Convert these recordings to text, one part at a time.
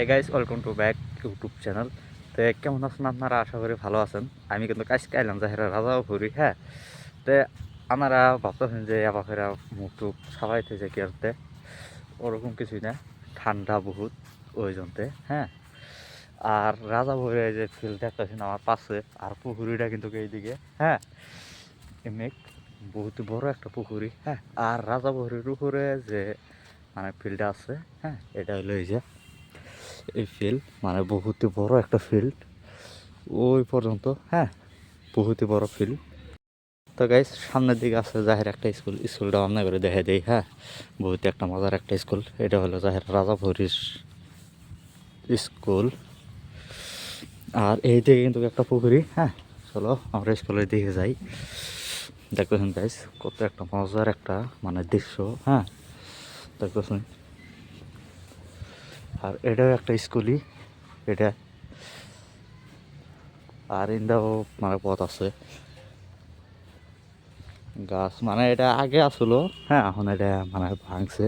এই guys welcome to back YouTube channel. তো কেমন আছেন আপনারা? আশা করি ভালো আছেন। আমি কিন্তু আজকে আইলাম যাহেরা রাজাও ঘুরি। হ্যাঁ, তো আপনারা ভাবতেছেন যে এবাফেরা মুখ টুক সাবাইতেছে কি করতে, ওরকম কিছুই না। ঠান্ডা বহুত ওই জন্যে। হ্যাঁ, আর রাজা ভরে যে ফিল্ড দেখতেছেন আমার পাশে, আর পুকুরিটা কিন্তু এইদিকে। হ্যাঁ, এমনি বহুত বড় একটা পুকুরি। হ্যাঁ, আর রাজা ভরির উপরে যে মানে ফিল্ডটা আছে, হ্যাঁ, এটা হলো এই যে এই ফিল্ড, মানে বহুতই বড় একটা ফিল্ড ওই পর্যন্ত। হ্যাঁ, বহুতই বড় ফিল্ড। তো গাইস সামনের দিকে আছে জাহের একটা স্কুল, স্কুলটা অন্য করে দেখে দেই। হ্যাঁ, বহুত একটা মজার একটা স্কুল। এটা হলো জাহের রাজা ভরির স্কুল। আর এই দিকে কিন্তু একটা পুকুরি। হ্যাঁ, চলো আমরা স্কুলের দিকে যাই। দেখতেছেন গাইস কত একটা মজার একটা মানে দৃশ্য। হ্যাঁ, দেখতেছেন। আর এটাও একটা স্কুলই এটা। আর ইন্দাও মানে পথ আছে, গাছ মানে এটা আগে আসলো। হ্যাঁ, এখন এটা মানে ভাঙছে।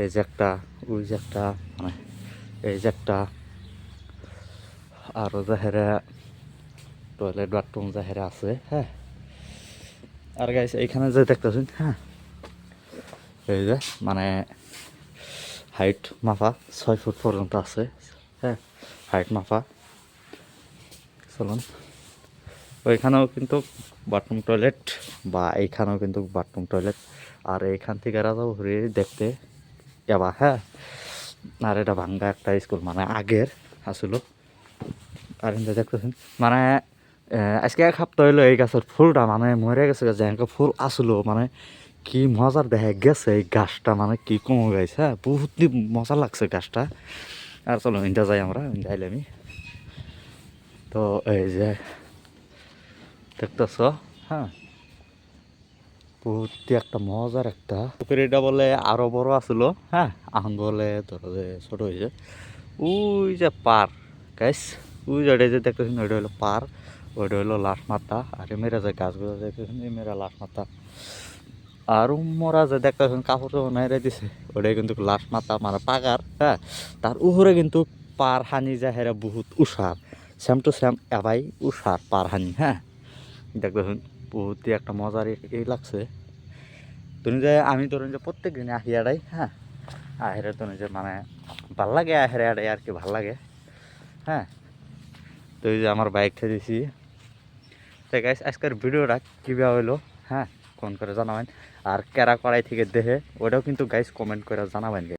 এই যে একটা, ওই যে একটা, মানে এই যে একটা, আরও যাহেরা টয়লেট বাথরুম যাহেরা আছে। হ্যাঁ, আর গাইস এইখানে যে দেখতেছেন, হ্যাঁ, এই যে মানে হাইট মাপা 6 ফুট পর্যন্ত আছে। হ্যাঁ, হাইট মাপা। চলুন, ওইখানেও কিন্তু বাথরুম টয়লেট, বা এইখানেও কিন্তু বাথরুম টয়লেট। আর এইখান থেকে রাজাও ঘুরে দেখতে যাবা। হ্যাঁ, আর এটা ভাঙ্গা একটা স্কুল, মানে আগের আসলো। আর এখানে দেখতেছেন মানে আজকে এক সপ্তাহ হইলো এই গাছের ফুলটা মানে মরে গেছে। যে ফুল আসলো মানে কি মজার দেখা গেছে এই গাছটা, মানে কি কমে গেছে। হ্যাঁ, বহুত মজা লাগছে গাছটা। আর চলো ইন্টা যাই, আমরা ইন্টা আইলামি। তো এই যে দেখতেছ, হ্যাঁ, বহুত একটা মজার একটা পুকুরিটা বলে আরো বড় আসলো। হ্যাঁ, এখন বলে ধরো যে ছোট হয়েছে। ওই যে পার গাইস, ওই যে দেখতেছেন ওইটা হলো পার, ওইটা হলো লাশ মাথা। আর মেয়েরা যে গাছগুলো দেখতেছেন এই মেয়েরা লাশ মাথা। আর মোরা যে দেখতেছেন কাপড় নাইরে দিছে, ওটাই কিন্তু লাশ মাথা মানে পাগার। হ্যাঁ, তার উপরে কিন্তু পার হানি যায় হেরা বহুত উষার, সেম টু সেম এবাই উষার পার হানি। হ্যাঁ, দেখতেছেন বহুত একটা মজার এই লাগছে। তুমি যে আমি ধরুন যে প্রত্যেক দিনে আহি আড়াই। হ্যাঁ, আহেরে তুমি যে মানে ভাল লাগে, আহেরে আড়াই আর কি ভাল লাগে। হ্যাঁ, তো এই যে আমার বাইক দিছি। তো গাইস আজকের ভিডিওটা কীভাবে হইলো, হ্যাঁ, কমেন্ট করে জানাবেন। আর কেরা কড়াই থেকে দেখে ওটাও কিন্তু গাইস কমেন্ট করে জানাবেন।